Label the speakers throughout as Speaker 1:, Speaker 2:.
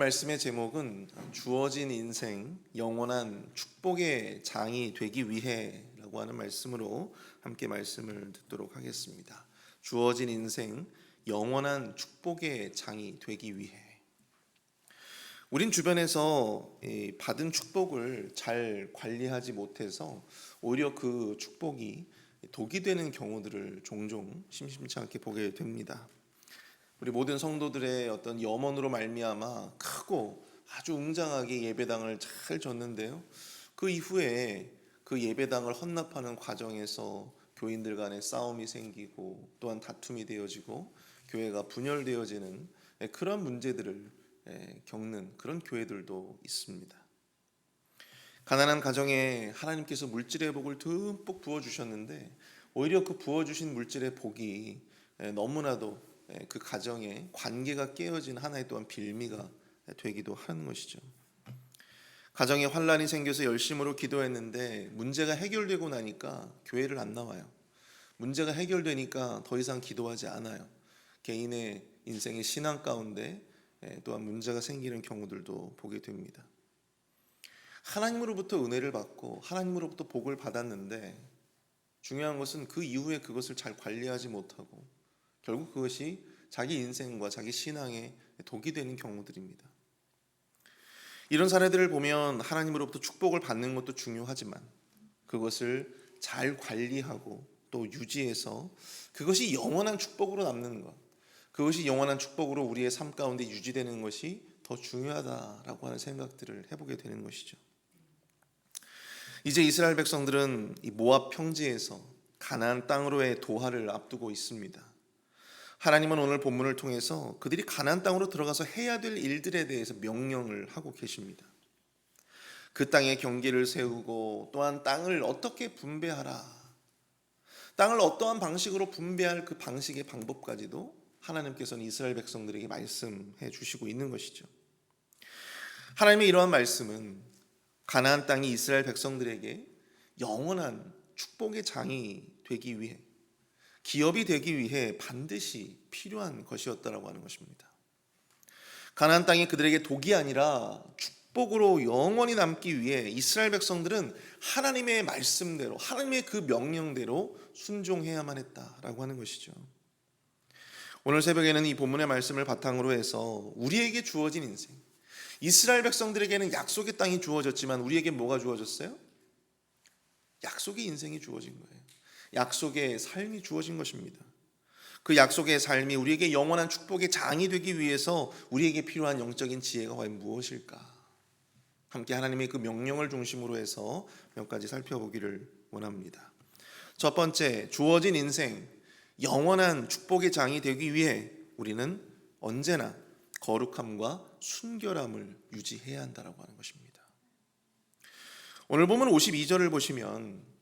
Speaker 1: 말씀의 제목은 주어진 인생 영원한 축복의 장이 되기 위해라고 하는 말씀으로 함께 말씀을 듣도록 하겠습니다. 주어진 인생 영원한 축복의 장이 되기 위해. 우린 주변에서 받은 축복을 잘 관리하지 못해서 오히려 그 축복이 독이 되는 경우들을 종종 심심치 않게 보게 됩니다. 우리 모든 성도들의 어떤 염원으로 말미암아 크고 아주 웅장하게 예배당을 잘 졌는데요, 그 이후에 그 예배당을 헌납하는 과정에서 교인들 간에 싸움이 생기고 또한 다툼이 되어지고 교회가 분열되어지는 그런 문제들을 겪는 그런 교회들도 있습니다. 가난한 가정에 하나님께서 물질의 복을 듬뿍 부어주셨는데 오히려 그 부어주신 물질의 복이 너무나도 그 가정의 관계가 깨어진 하나의 또한 빌미가 되기도 하는 것이죠. 가정에 환란이 생겨서 열심으로 기도했는데 문제가 해결되고 나니까 교회를 안 나와요. 문제가 해결되니까 더 이상 기도하지 않아요. 개인의 인생의 신앙 가운데 또한 문제가 생기는 경우들도 보게 됩니다. 하나님으로부터 은혜를 받고 하나님으로부터 복을 받았는데 중요한 것은 그 이후에 그것을 잘 관리하지 못하고 결국 그것이 자기 인생과 자기 신앙에 독이 되는 경우들입니다. 이런 사례들을 보면 하나님으로부터 축복을 받는 것도 중요하지만 그것을 잘 관리하고 또 유지해서 그것이 영원한 축복으로 남는 것, 그것이 영원한 축복으로 우리의 삶 가운데 유지되는 것이 더 중요하다라고 하는 생각들을 해보게 되는 것이죠. 이제 이스라엘 백성들은 이 모압 평지에서 가나안 땅으로의 도하를 앞두고 있습니다. 하나님은 오늘 본문을 통해서 그들이 가나안 땅으로 들어가서 해야 될 일들에 대해서 명령을 하고 계십니다. 그 땅에 경계를 세우고 또한 땅을 어떻게 분배하라, 땅을 어떠한 방식으로 분배할 그 방식의 방법까지도 하나님께서는 이스라엘 백성들에게 말씀해 주시고 있는 것이죠. 하나님의 이러한 말씀은 가나안 땅이 이스라엘 백성들에게 영원한 축복의 장이 되기 위해, 기업이 되기 위해 반드시 필요한 것이었다라고 하는 것입니다. 가나안 땅이 그들에게 독이 아니라 축복으로 영원히 남기 위해 이스라엘 백성들은 하나님의 말씀대로, 하나님의 그 명령대로 순종해야만 했다라고 하는 것이죠. 오늘 새벽에는 이 본문의 말씀을 바탕으로 해서 우리에게 주어진 인생, 이스라엘 백성들에게는 약속의 땅이 주어졌지만 우리에게 뭐가 주어졌어요? 약속의 인생이 주어진 거예요. 약속의 삶이 주어진 것입니다. 그 약속의 삶이 우리에게 영원한 축복의 장이 되기 위해서 우리에게 필요한 영적인 지혜가 과연 무엇일까? 함께 하나님의 그 명령을 중심으로 해서 몇 가지 살펴보기를 원합니다. 첫 번째, 주어진 인생 영원한 축복의 장이 되기 위해 우리는 언제나 거룩함과 순결함을 유지해야 한다고 하는 것입니다. 오늘 보면 52절을 보시면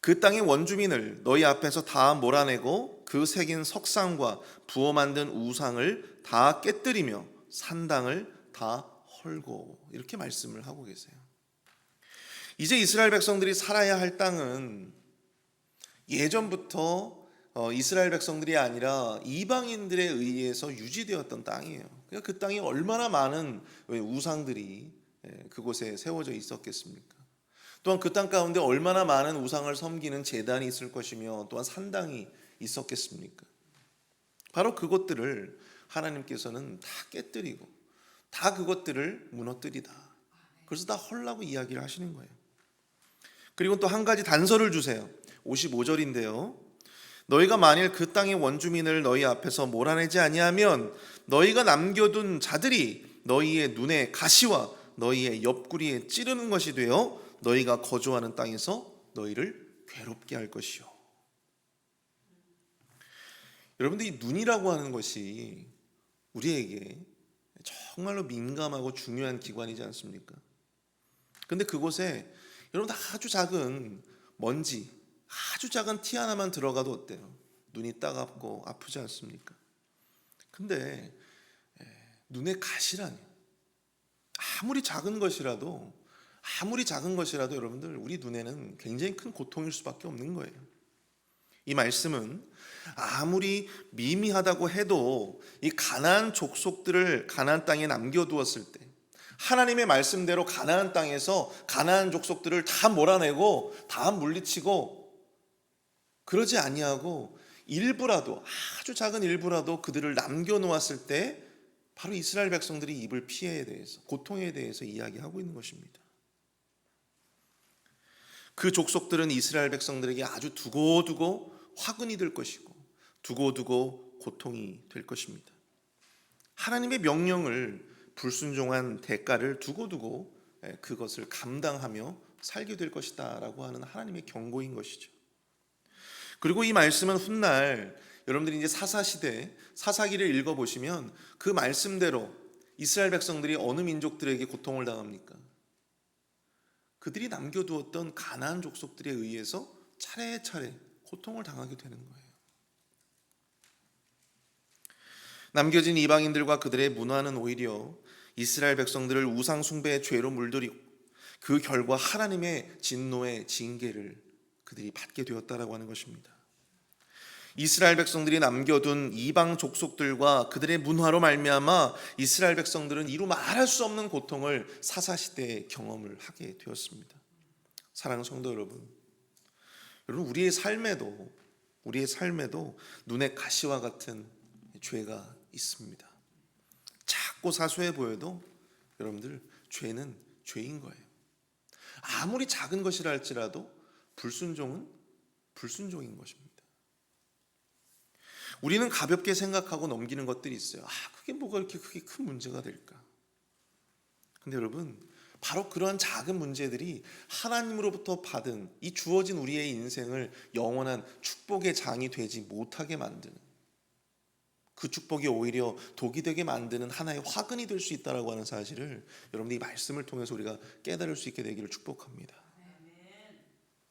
Speaker 1: 그 땅의 원주민을 너희 앞에서 다 몰아내고 그 새긴 석상과 부어 만든 우상을 다 깨뜨리며 산당을 다 헐고, 이렇게 말씀을 하고 계세요. 이제 이스라엘 백성들이 살아야 할 땅은 예전부터 이스라엘 백성들이 아니라 이방인들에 의해서 유지되었던 땅이에요. 그러니까 그 땅에 얼마나 많은 우상들이 그곳에 세워져 있었겠습니까? 또한 그 땅 가운데 얼마나 많은 우상을 섬기는 제단이 있을 것이며 또한 산당이 있었겠습니까? 바로 그것들을 하나님께서는 다 깨뜨리고 다 그것들을 무너뜨리다, 그래서 다 헐라고 이야기를 하시는 거예요. 그리고 또 한 가지 단서를 주세요. 55절인데요, 너희가 만일 그 땅의 원주민을 너희 앞에서 몰아내지 아니하면 너희가 남겨둔 자들이 너희의 눈에 가시와 너희의 옆구리에 찌르는 것이 되어 너희가 거주하는 땅에서 너희를 괴롭게 할 것이요. 여러분들, 이 눈이라고 하는 것이 우리에게 정말로 민감하고 중요한 기관이지 않습니까? 근데 그곳에 여러분 아주 작은 먼지, 아주 작은 티 하나만 들어가도 어때요? 눈이 따갑고 아프지 않습니까? 근데 눈에 가시라니, 아무리 작은 것이라도 여러분들 우리 눈에는 굉장히 큰 고통일 수밖에 없는 거예요. 이 말씀은 아무리 미미하다고 해도 이 가나안 족속들을 가나안 땅에 남겨두었을 때 하나님의 말씀대로 가나안 땅에서 가나안 족속들을 다 몰아내고 다 물리치고 그러지 아니하고 일부라도, 아주 작은 일부라도 그들을 남겨놓았을 때 바로 이스라엘 백성들이 입을 피해에 대해서, 고통에 대해서 이야기하고 있는 것입니다. 그 족속들은 이스라엘 백성들에게 아주 두고두고 화근이 될 것이고 두고두고 고통이 될 것입니다. 하나님의 명령을 불순종한 대가를 두고두고 그것을 감당하며 살게 될 것이다 라고 하는 하나님의 경고인 것이죠. 그리고 이 말씀은 훗날 여러분들이 이제 사사시대 사사기를 읽어보시면 그 말씀대로 이스라엘 백성들이 어느 민족들에게 고통을 당합니까? 그들이 남겨두었던 가나안 족속들에 의해서 차례차례 고통을 당하게 되는 거예요. 남겨진 이방인들과 그들의 문화는 오히려 이스라엘 백성들을 우상 숭배의 죄로 물들이고 그 결과 하나님의 진노의 징계를 그들이 받게 되었다라고 하는 것입니다. 이스라엘 백성들이 남겨둔 이방 족속들과 그들의 문화로 말미암아 이스라엘 백성들은 이루 말할 수 없는 고통을 사사시대에 경험을 하게 되었습니다. 사랑하는 성도 여러분, 우리의 삶에도 눈의 가시와 같은 죄가 있습니다. 작고 사소해 보여도 여러분들 죄는 죄인 거예요. 아무리 작은 것이라 할지라도 불순종은 불순종인 것입니다. 우리는 가볍게 생각하고 넘기는 것들이 있어요. 그게 뭐가 이렇게 크게 큰 문제가 될까? 근데 여러분, 바로 그러한 작은 문제들이 하나님으로부터 받은 이 주어진 우리의 인생을 영원한 축복의 장이 되지 못하게 만드는, 그 축복이 오히려 독이 되게 만드는 하나의 화근이 될 수 있다고 하는 사실을 여러분들이 이 말씀을 통해서 우리가 깨달을 수 있게 되기를 축복합니다.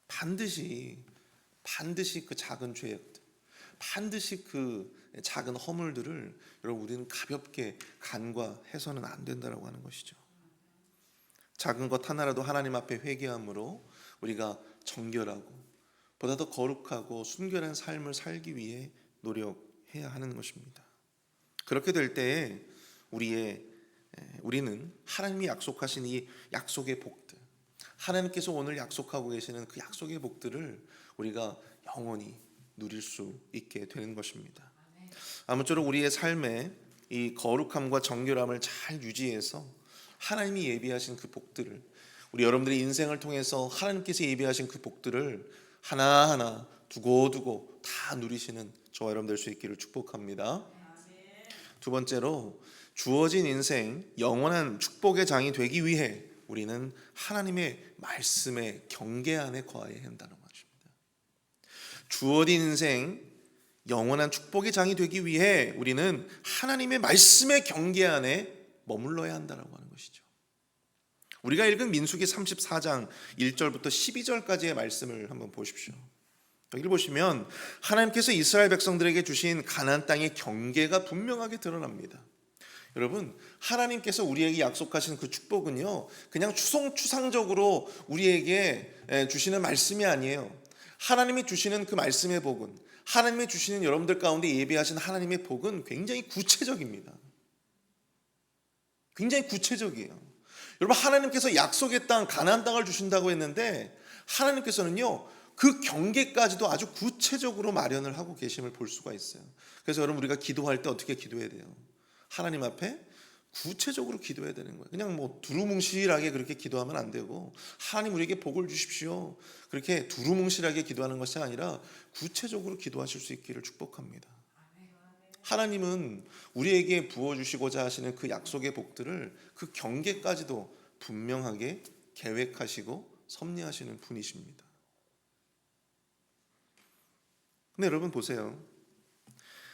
Speaker 1: 반드시 그 작은 죄악들, 반드시 그 작은 허물들을 여러분 우리는 가볍게 간과해서는 안 된다라고 하는 것이죠. 작은 것 하나라도 하나님 앞에 회개함으로 우리가 정결하고 보다 더 거룩하고 순결한 삶을 살기 위해 노력해야 하는 것입니다. 그렇게 될 때에 우리는 하나님이 약속하신 이 약속의 복들, 하나님께서 오늘 약속하고 계시는 그 약속의 복들을 우리가 영원히 누릴 수 있게 되는 것입니다. 아무쪼록 우리의 삶에 이 거룩함과 정결함을 잘 유지해서 하나님이 예비하신 그 복들을, 우리 여러분들의 인생을 통해서 하나님께서 예비하신 그 복들을 하나하나 두고두고 다 누리시는 저와 여러분 될 수 있기를 축복합니다. 두 번째로, 주어진 인생 영원한 축복의 장이 되기 위해 우리는 하나님의 말씀의 경계 안에 거해야 한다는 것입니다. 주어진 인생 영원한 축복의 장이 되기 위해 우리는 하나님의 말씀의 경계 안에 머물러야 한다는 것이죠. 우리가 읽은 민수기 34장 1절부터 12절까지의 말씀을 한번 보십시오. 여기를 보시면 하나님께서 이스라엘 백성들에게 주신 가나안 땅의 경계가 분명하게 드러납니다. 여러분, 하나님께서 우리에게 약속하신 그 축복은요, 그냥 추상적으로 우리에게 주시는 말씀이 아니에요. 하나님이 주시는 그 말씀의 복은, 하나님이 주시는 여러분들 가운데 예비하신 하나님의 복은 굉장히 구체적입니다. 굉장히 구체적이에요. 여러분, 하나님께서 약속의 땅 가나안 땅을 주신다고 했는데 하나님께서는요 그 경계까지도 아주 구체적으로 마련을 하고 계심을 볼 수가 있어요. 그래서 여러분, 우리가 기도할 때 어떻게 기도해야 돼요? 하나님 앞에 구체적으로 기도해야 되는 거예요. 그냥 뭐 두루뭉실하게 그렇게 기도하면 안 되고, 하나님 우리에게 복을 주십시오, 그렇게 두루뭉실하게 기도하는 것이 아니라 구체적으로 기도하실 수 있기를 축복합니다. 하나님은 우리에게 부어주시고자 하시는 그 약속의 복들을 그 경계까지도 분명하게 계획하시고 섭리하시는 분이십니다. 근데 여러분 보세요.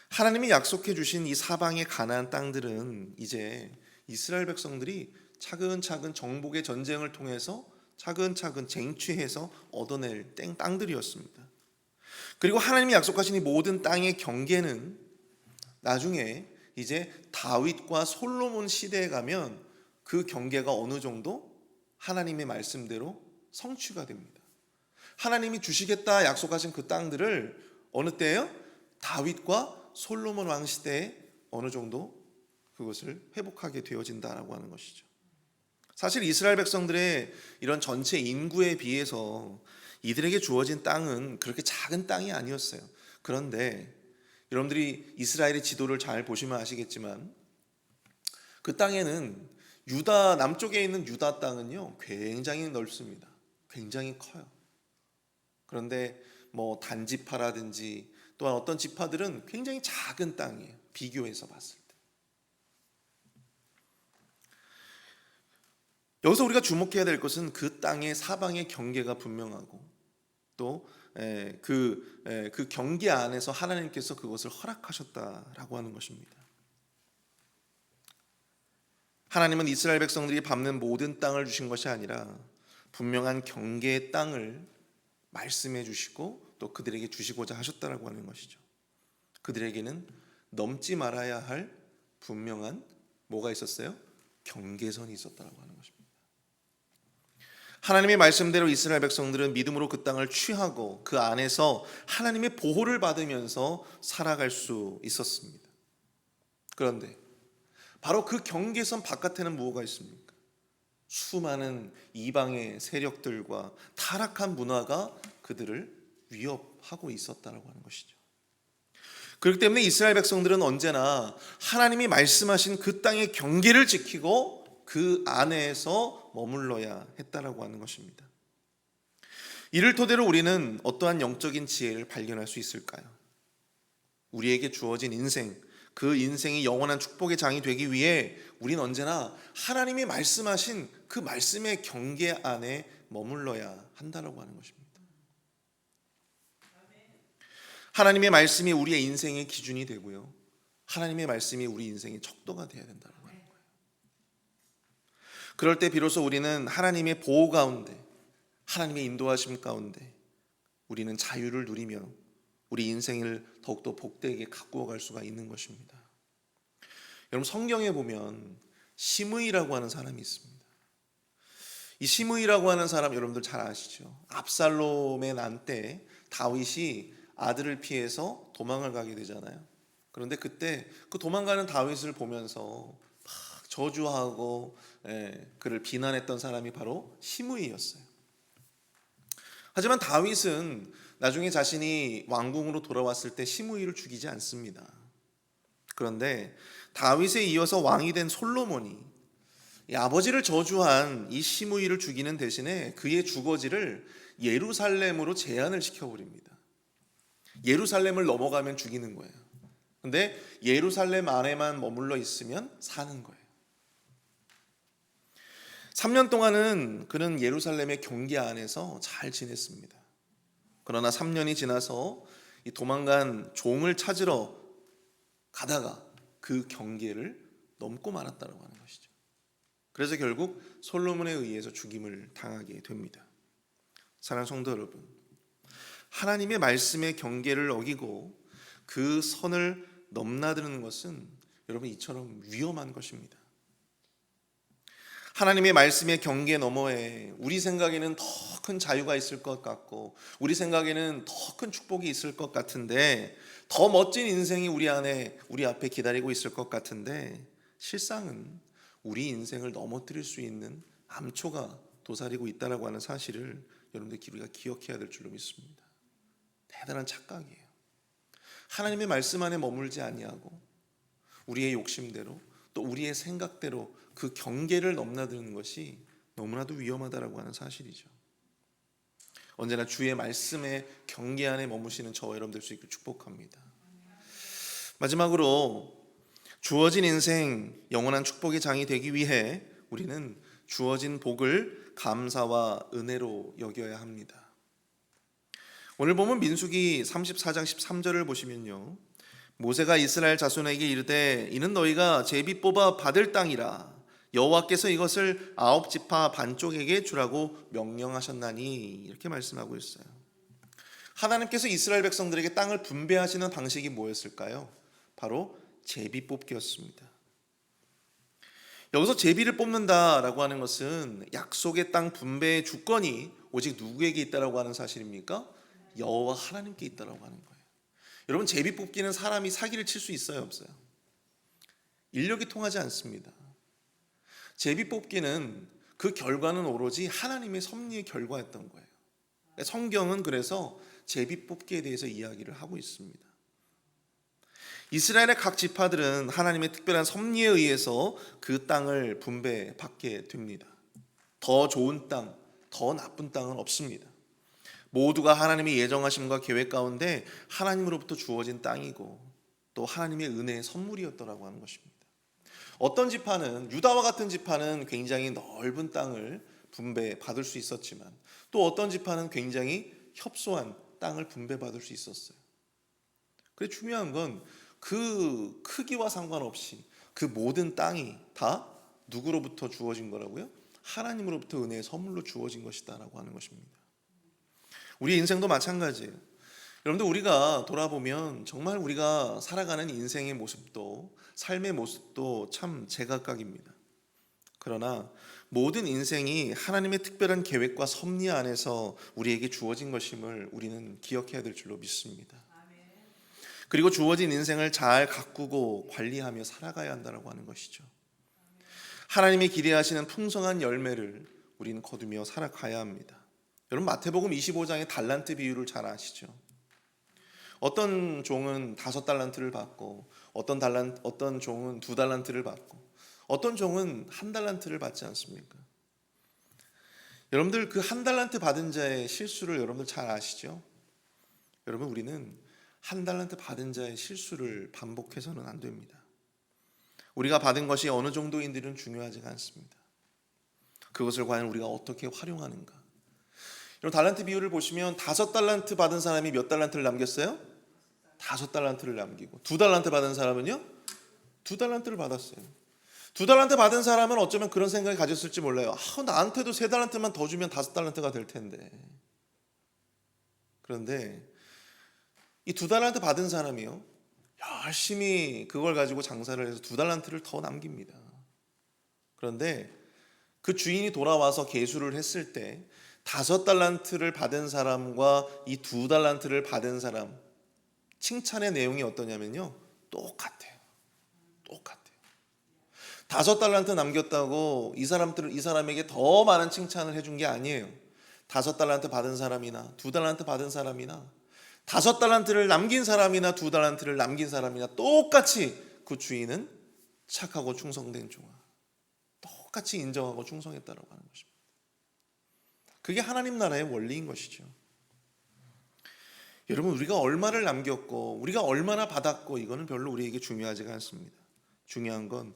Speaker 1: 하나님이 약속해 주신 이 사방의 가나안 땅들은 이제 이스라엘 백성들이 차근차근 정복의 전쟁을 통해서 차근차근 쟁취해서 얻어낼 땅들이었습니다. 그리고 하나님이 약속하신 이 모든 땅의 경계는 나중에 이제 다윗과 솔로몬 시대에 가면 그 경계가 어느 정도 하나님의 말씀대로 성취가 됩니다. 하나님이 주시겠다 약속하신 그 땅들을 어느 때예요? 다윗과 솔로몬 왕 시대에 어느 정도 그것을 회복하게 되어진다라고 하는 것이죠. 사실 이스라엘 백성들의 이런 전체 인구에 비해서 이들에게 주어진 땅은 그렇게 작은 땅이 아니었어요. 그런데 여러분들이 이스라엘의 지도를 잘 보시면 아시겠지만 그 땅에는 유다 남쪽에 있는 유다 땅은요 굉장히 넓습니다. 굉장히 커요. 그런데 뭐 단지파라든지 또한 어떤 지파들은 굉장히 작은 땅이에요. 비교해서 봤을 때. 여기서 우리가 주목해야 될 것은 그 땅의 사방의 경계가 분명하고 또 그 경계 안에서 하나님께서 그것을 허락하셨다라고 하는 것입니다. 하나님은 이스라엘 백성들이 밟는 모든 땅을 주신 것이 아니라 분명한 경계의 땅을 말씀해 주시고 또 그들에게 주시고자 하셨다라고 하는 것이죠. 그들에게는 넘지 말아야 할 분명한 뭐가 있었어요? 경계선이 있었다라고 하는 것입니다. 하나님의 말씀대로 이스라엘 백성들은 믿음으로 그 땅을 취하고 그 안에서 하나님의 보호를 받으면서 살아갈 수 있었습니다. 그런데 바로 그 경계선 바깥에는 무엇가 있습니까? 수많은 이방의 세력들과 타락한 문화가 그들을 위협하고 있었다라고 하는 것이죠. 그렇기 때문에 이스라엘 백성들은 언제나 하나님이 말씀하신 그 땅의 경계를 지키고 그 안에서 머물러야 했다라고 하는 것입니다. 이를 토대로 우리는 어떠한 영적인 지혜를 발견할 수 있을까요? 우리에게 주어진 인생, 그 인생이 영원한 축복의 장이 되기 위해 우리는 언제나 하나님이 말씀하신 그 말씀의 경계 안에 머물러야 한다라고 하는 것입니다. 하나님의 말씀이 우리의 인생의 기준이 되고요. 하나님의 말씀이 우리 인생의 척도가 되어야 된다는 거예요. 그럴 때 비로소 우리는 하나님의 보호 가운데, 하나님의 인도하심 가운데 우리는 자유를 누리며 우리 인생을 더욱더 복되게 가꾸어 갈 수가 있는 것입니다. 여러분 성경에 보면 시므이라고 하는 사람이 있습니다. 이 시므이라고 하는 사람 여러분들 잘 아시죠? 압살롬의 난 때 다윗이 아들을 피해서 도망을 가게 되잖아요. 그런데 그때 그 도망가는 다윗을 보면서 막 저주하고 그를 비난했던 사람이 바로 시므이였어요. 하지만 다윗은 나중에 자신이 왕궁으로 돌아왔을 때 시므이를 죽이지 않습니다. 그런데 다윗에 이어서 왕이 된 솔로몬이 이 아버지를 저주한 이 시므이를 죽이는 대신에 그의 주거지를 예루살렘으로 제한을 시켜버립니다. 예루살렘을 넘어가면 죽이는 거예요. 근데 예루살렘 안에만 머물러 있으면 사는 거예요. 3년 동안은 그는 예루살렘의 경계 안에서 잘 지냈습니다. 그러나 3년이 지나서 이 도망간 종을 찾으러 가다가 그 경계를 넘고 말았다고 하는 것이죠. 그래서 결국 솔로몬에 의해서 죽임을 당하게 됩니다. 사랑하는 성도 여러분, 하나님의 말씀의 경계를 어기고 그 선을 넘나드는 것은 여러분 이처럼 위험한 것입니다. 하나님의 말씀의 경계 너머에 우리 생각에는 더 큰 자유가 있을 것 같고 우리 생각에는 더 큰 축복이 있을 것 같은데 더 멋진 인생이 우리 안에 우리 앞에 기다리고 있을 것 같은데 실상은 우리 인생을 넘어뜨릴 수 있는 암초가 도사리고 있다라고 하는 사실을 여러분들 우리가 기억해야 될 줄로 믿습니다. 대단한 착각이에요. 하나님의 말씀 안에 머물지 아니하고 우리의 욕심대로 또 우리의 생각대로 그 경계를 넘나드는 것이 너무나도 위험하다라고 하는 사실이죠. 언제나 주의 말씀의 경계 안에 머무시는 저와 여러분 될 수 있기를 축복합니다. 마지막으로 주어진 인생 영원한 축복의 장이 되기 위해 우리는 주어진 복을 감사와 은혜로 여겨야 합니다. 오늘 보면 민수기 34장 13절을 보시면요, 모세가 이스라엘 자손에게 이르되 이는 너희가 제비 뽑아 받을 땅이라 여호와께서 이것을 9지파 반쪽에게 주라고 명령하셨나니 이렇게 말씀하고 있어요. 하나님께서 이스라엘 백성들에게 땅을 분배하시는 방식이 뭐였을까요? 바로 제비 뽑기였습니다. 여기서 제비를 뽑는다라고 하는 것은 약속의 땅 분배의 주권이 오직 누구에게 있다라고 하는 사실입니까? 여호와 하나님께 있다라고 하는 거예요. 여러분, 제비 뽑기는 사람이 사기를 칠 수 있어요, 없어요? 인력이 통하지 않습니다. 제비 뽑기는 그 결과는 오로지 하나님의 섭리의 결과였던 거예요. 성경은 그래서 제비 뽑기에 대해서 이야기를 하고 있습니다. 이스라엘의 각 지파들은 하나님의 특별한 섭리에 의해서 그 땅을 분배받게 됩니다. 더 좋은 땅, 더 나쁜 땅은 없습니다. 모두가 하나님의 예정하심과 계획 가운데 하나님으로부터 주어진 땅이고 또 하나님의 은혜의 선물이었더라고 하는 것입니다. 어떤 지파는, 유다와 같은 지파는 굉장히 넓은 땅을 분배받을 수 있었지만 또 어떤 지파는 굉장히 협소한 땅을 분배받을 수 있었어요. 그래, 중요한 건 그 크기와 상관없이 그 모든 땅이 다 누구로부터 주어진 거라고요? 하나님으로부터 은혜의 선물로 주어진 것이다라고 하는 것입니다. 우리 인생도 마찬가지예요. 여러분들, 우리가 돌아보면 정말 우리가 살아가는 인생의 모습도 삶의 모습도 참 제각각입니다. 그러나 모든 인생이 하나님의 특별한 계획과 섭리 안에서 우리에게 주어진 것임을 우리는 기억해야 될 줄로 믿습니다. 그리고 주어진 인생을 잘 가꾸고 관리하며 살아가야 한다고 하는 것이죠. 하나님이 기대하시는 풍성한 열매를 우리는 거두며 살아가야 합니다. 여러분, 마태복음 25장의 달란트 비유를 잘 아시죠? 어떤 종은 5달란트를 받고 어떤 종은 2달란트를 받고 어떤 종은 1달란트를 받지 않습니까? 여러분들, 그 1달란트 받은 자의 실수를 여러분들 잘 아시죠? 여러분, 우리는 1달란트 받은 자의 실수를 반복해서는 안 됩니다. 우리가 받은 것이 어느 정도인지는 중요하지가 않습니다. 그것을 과연 우리가 어떻게 활용하는가. 여러분, 달란트 비유를 보시면 5달란트 받은 사람이 몇 달란트를 남겼어요? 5달란트를 남기고 2달란트 받은 사람은요? 2달란트를 받았어요. 2달란트 받은 사람은 어쩌면 그런 생각이 가졌을지 몰라요. 나한테도 3달란트만 더 주면 5달란트가 될 텐데. 그런데 이 2달란트 받은 사람이요, 열심히 그걸 가지고 장사를 해서 2달란트를 더 남깁니다. 그런데 그 주인이 돌아와서 계수를 했을 때 5달란트를 받은 사람과 이 2달란트를 받은 사람 칭찬의 내용이 어떠냐면요, 똑같아요. 5달란트 남겼다고 이 사람에게 더 많은 칭찬을 해준 게 아니에요. 5달란트 받은 사람이나 2달란트 받은 사람이나 5달란트를 남긴 사람이나 2달란트를 남긴 사람이나 똑같이 그 주인은 착하고 충성된 종아, 똑같이 인정하고 충성했다라고 하는 것입니다. 그게 하나님 나라의 원리인 것이죠. 여러분, 우리가 얼마를 남겼고 우리가 얼마나 받았고 이거는 별로 우리에게 중요하지가 않습니다. 중요한 건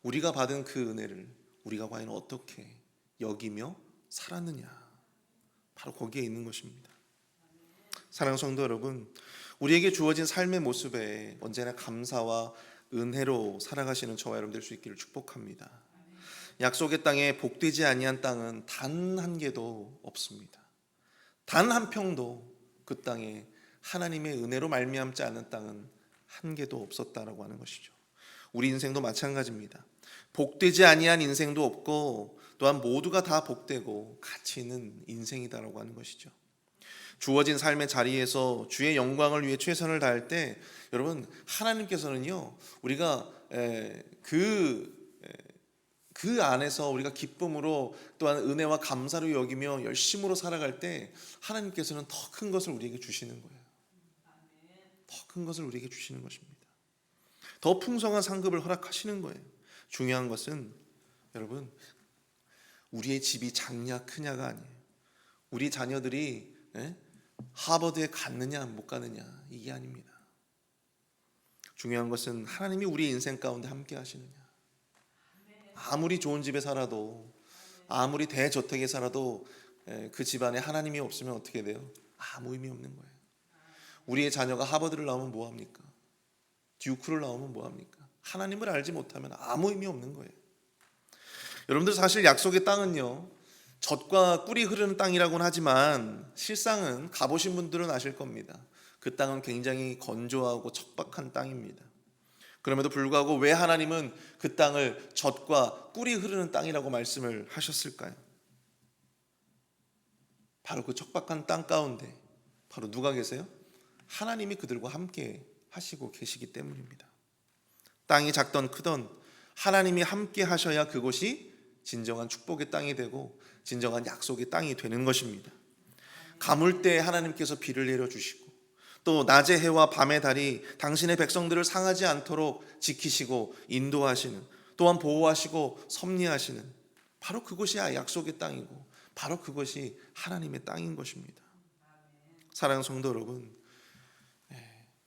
Speaker 1: 우리가 받은 그 은혜를 우리가 과연 어떻게 여기며 살았느냐, 바로 거기에 있는 것입니다. 사랑하는 성도 여러분, 우리에게 주어진 삶의 모습에 언제나 감사와 은혜로 살아가시는 저와 여러분 될 수 있기를 축복합니다. 약속의 땅에 복되지 아니한 땅은 단 한 개도 없습니다. 단 한 평도 그 땅에 하나님의 은혜로 말미암지 않은 땅은 한 개도 없었다라고 하는 것이죠. 우리 인생도 마찬가지입니다. 복되지 아니한 인생도 없고 또한 모두가 다 복되고 가치 있는 인생이다라고 하는 것이죠. 주어진 삶의 자리에서 주의 영광을 위해 최선을 다할 때 여러분, 하나님께서는요, 우리가 그 안에서 우리가 기쁨으로 또한 은혜와 감사로 여기며 열심으로 살아갈 때 하나님께서는 더 큰 것을 우리에게 주시는 거예요. 더 큰 것을 우리에게 주시는 것입니다. 더 풍성한 상급을 허락하시는 거예요. 중요한 것은 여러분, 우리의 집이 작냐 크냐가 아니에요. 우리 자녀들이 하버드에 갔느냐 못 가느냐 이게 아닙니다. 중요한 것은 하나님이 우리 인생 가운데 함께 하시느냐. 아무리 좋은 집에 살아도, 아무리 대저택에 살아도 그 집안에 하나님이 없으면 어떻게 돼요? 아무 의미 없는 거예요. 우리의 자녀가 하버드를 나오면 뭐합니까? 듀크를 나오면 뭐합니까? 하나님을 알지 못하면 아무 의미 없는 거예요. 여러분들, 사실 약속의 땅은요, 젖과 꿀이 흐르는 땅이라고는 하지만 실상은 가보신 분들은 아실 겁니다. 그 땅은 굉장히 건조하고 척박한 땅입니다. 그럼에도 불구하고 왜 하나님은 그 땅을 젖과 꿀이 흐르는 땅이라고 말씀을 하셨을까요? 바로 그 척박한 땅 가운데 바로 누가 계세요? 하나님이 그들과 함께 하시고 계시기 때문입니다. 땅이 작던 크던 하나님이 함께 하셔야 그곳이 진정한 축복의 땅이 되고 진정한 약속의 땅이 되는 것입니다. 가물 때 하나님께서 비를 내려주시고 또 낮의 해와 밤의 달이 당신의 백성들을 상하지 않도록 지키시고 인도하시는, 또한 보호하시고 섭리하시는, 바로 그것이 약속의 땅이고 바로 그것이 하나님의 땅인 것입니다. 사랑하는 성도 여러분,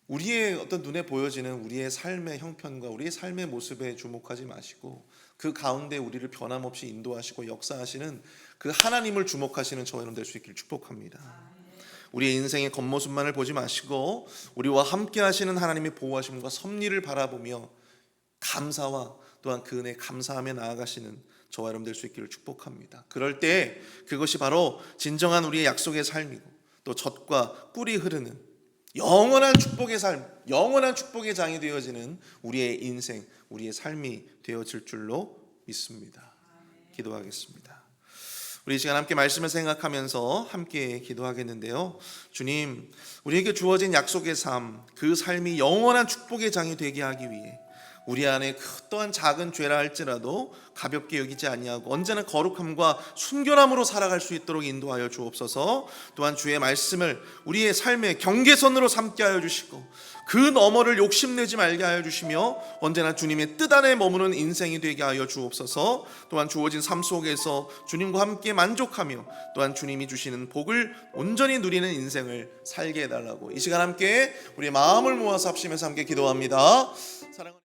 Speaker 1: 우리의 어떤 눈에 보여지는 우리의 삶의 형편과 우리의 삶의 모습에 주목하지 마시고 그 가운데 우리를 변함없이 인도하시고 역사하시는 그 하나님을 주목하시는 저와 여러분 될 수 있기를 축복합니다. 우리의 인생의 겉모습만을 보지 마시고 우리와 함께 하시는 하나님의 보호하심과 섭리를 바라보며 감사와 또한 그 은혜에 감사하며 나아가시는 저와 여러분 될 수 있기를 축복합니다. 그럴 때 그것이 바로 진정한 우리의 약속의 삶이고 또 젖과 꿀이 흐르는 영원한 축복의 삶, 영원한 축복의 장이 되어지는 우리의 인생, 우리의 삶이 되어질 줄로 믿습니다. 기도하겠습니다. 우리 이 시간 함께 말씀을 생각하면서 함께 기도하겠는데요. 주님, 우리에게 주어진 약속의 삶, 그 삶이 영원한 축복의 장이 되게 하기 위해 우리 안에 또한 작은 죄라 할지라도 가볍게 여기지 아니하고 언제나 거룩함과 순결함으로 살아갈 수 있도록 인도하여 주옵소서. 또한 주의 말씀을 우리의 삶의 경계선으로 삼게 하여 주시고 그 너머를 욕심내지 말게 하여 주시며 언제나 주님의 뜻 안에 머무는 인생이 되게 하여 주옵소서. 또한 주어진 삶 속에서 주님과 함께 만족하며 또한 주님이 주시는 복을 온전히 누리는 인생을 살게 해달라고 이 시간 함께 우리의 마음을 모아서 합심해서 함께 기도합니다. 사랑하는